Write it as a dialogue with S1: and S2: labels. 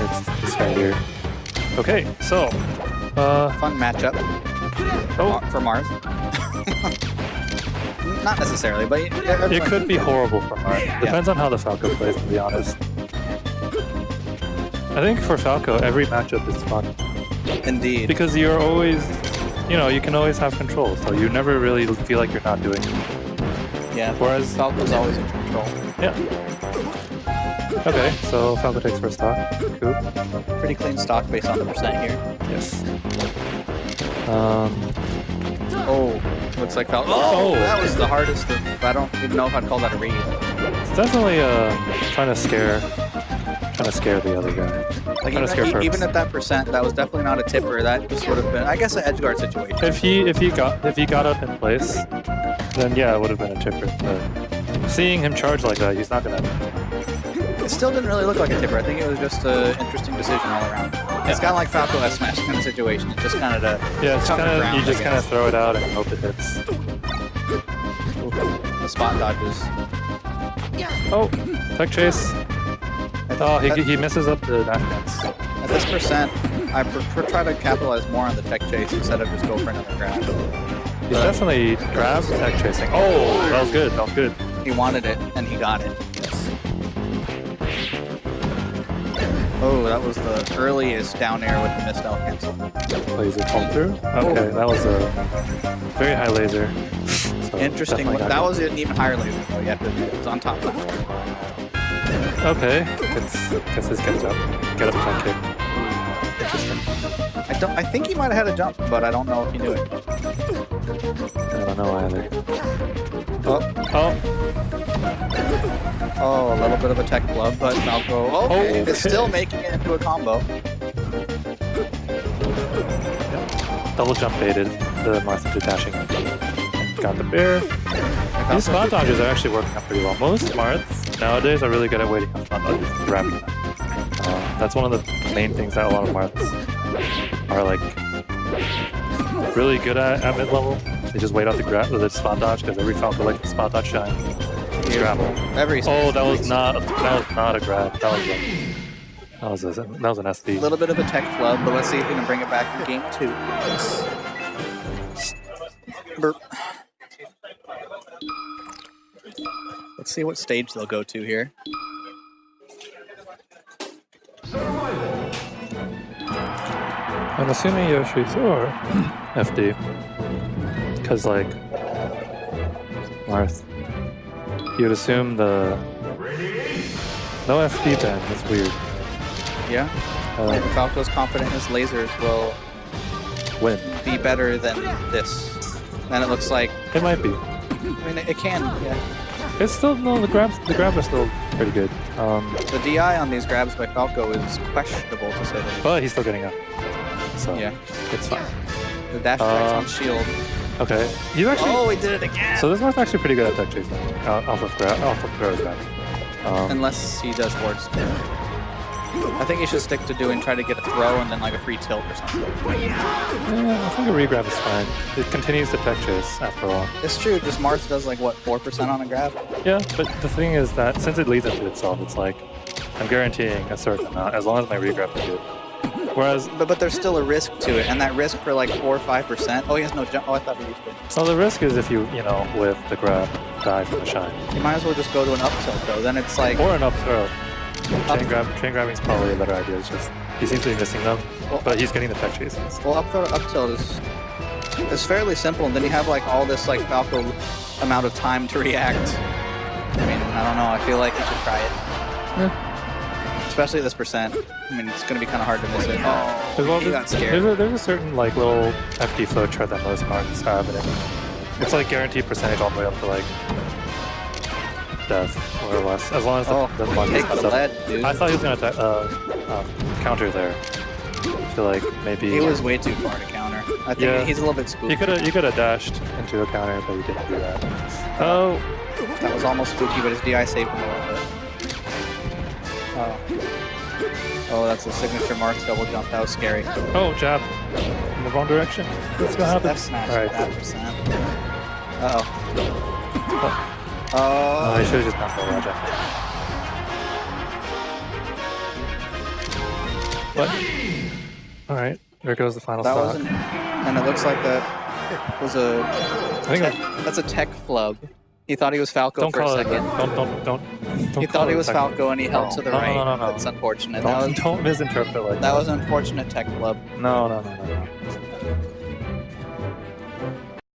S1: It's this guy here. Okay, so
S2: Fun matchup for Marth. Not necessarily, but
S1: it could be horrible for Marth. Depends on how the Falco plays, to be honest. I think for Falco, every matchup is fun.
S2: Indeed.
S1: Because you're always, you can always have control, so you never really feel like you're not doing it.
S2: Yeah,
S1: whereas
S2: Falco's always in control.
S1: Yeah. Okay, so Falco takes first stock. Cool.
S2: Pretty clean stock based on the percent here.
S1: Yes.
S2: Oh, looks like Falco. Oh, that was the hardest. I don't even know if I'd call that a read.
S1: It's definitely trying to scare the other guy.
S2: Like even at that percent, that was definitely not a tipper. That just would have been, I guess, an edge guard situation.
S1: If he got up in place, then yeah, it would have been a tipper. But seeing him charge like that, he's not gonna.
S2: It still didn't really look like a tipper. I think it was just an interesting decision all around. Yeah. It's kind of like Falco S smash kind of situation. It's just kind of
S1: you just kind of throw it out and hope it hits.
S2: The spot dodges.
S1: Oh, tech chase. Oh, he messes up the dash dance.
S2: At this percent, I prefer try to capitalize more on the tech chase instead of just go for another grab.
S1: He's definitely grab tech chasing. Oh, that was good. That was good.
S2: He wanted it and he got it. Oh, that was the earliest down air with the missed L cancel.
S1: Laser come through? Okay, that was a very high laser. So
S2: interesting. That was an even higher laser though. Yeah, it was on top of that.
S1: Okay, gets his get up front kick. Interesting.
S2: I think he might have had a jump, but I don't know if he knew it.
S1: I don't know either.
S2: Oh, a little bit of a tech glove, but Falco is still making it into a combo.
S1: Double jump baited the Marth into dashing. Got the bear. These spot dodges are actually working out pretty well. Most Marths nowadays are really good at waiting on spot dodges and grabbing them. That's one of the main things that a lot of Marths are like really good at mid-level. They just wait out the spot dodge because every Falco likes the spot dodge shine. Grab. That was not a grab. That was an SD.
S2: A little bit of a tech flub, but let's see if we can bring it back in game 2. Burp. Let's see what stage they'll go to here.
S1: I'm assuming Yoshi's or FD. Because, like, Marth. You'd assume no FD then. That's weird.
S2: Yeah. Falco's confident his lasers will be better than this. And it looks like
S1: it might be.
S2: I mean, it can. Yeah.
S1: It's still the grabs are still pretty good.
S2: The DI on these grabs by Falco is questionable to say the least.
S1: But he's still getting up. So yeah, it's fine.
S2: The dash attacks on shield.
S1: Okay. He's actually.
S2: Oh, he did it again.
S1: So this one's actually pretty good at tech chasing. Off of throws back.
S2: Unless he does forward spin. I think he should stick to try to get a throw and then like a free tilt or something.
S1: Yeah, I think a regrab is fine. It continues the tech chase after all.
S2: It's true, just Marth does like what, 4% on a grab?
S1: Yeah, but the thing is that since it leads into itself, it's like I'm guaranteeing a certain amount as long as my regrab is good. Whereas,
S2: but there's still a risk to it, and that risk for like 4 or 5%. Oh, he has no jump. Oh, I thought he used it.
S1: So the risk is if you with the grab, die from the shine.
S2: You might as well just go to an up tilt though. Then it's like
S1: or an up throw. Chain grabbing is probably a better idea. It's just he seems to be missing them, but he's getting the tech chases.
S2: Well, up throw, up tilt is fairly simple, and then you have like all this like Falco amount of time to react. I mean, I don't know. I feel like you should try it.
S1: Yeah.
S2: Especially this percent. I mean, it's going to be kind of hard to miss it. Oh, he got scared.
S1: There's a certain like little FD flow chart that most Marths have, and it's like guaranteed percentage all the way up to like death, more or less. As long as the Marth
S2: take the lead, dude.
S1: I thought he was going to counter there. I feel like maybe
S2: he was way too far to counter. I think he's a little bit spooky.
S1: You could have dashed into a counter, but he didn't do that. Oh,
S2: that was almost spooky, but his DI saved him a little bit. Oh, that's a signature Marth double jump. That was scary.
S1: Oh, jab. In the wrong direction. What's going to happen?
S2: F smash.
S1: All right.
S2: That percent. Uh-oh.
S1: Oh, I should have just gone for a jab. What? All right, there goes the final
S2: That
S1: stock.
S2: wasn't, and it looks like that was a.
S1: I think
S2: That's a tech flub. He thought he was Falco
S1: don't
S2: for a
S1: call it.
S2: second.
S1: Don't.
S2: He thought he was Falco and he held
S1: No,
S2: to the
S1: no,
S2: right.
S1: no.
S2: That's unfortunate.
S1: Don't misinterpret like
S2: That was an unfortunate tech flub.
S1: No.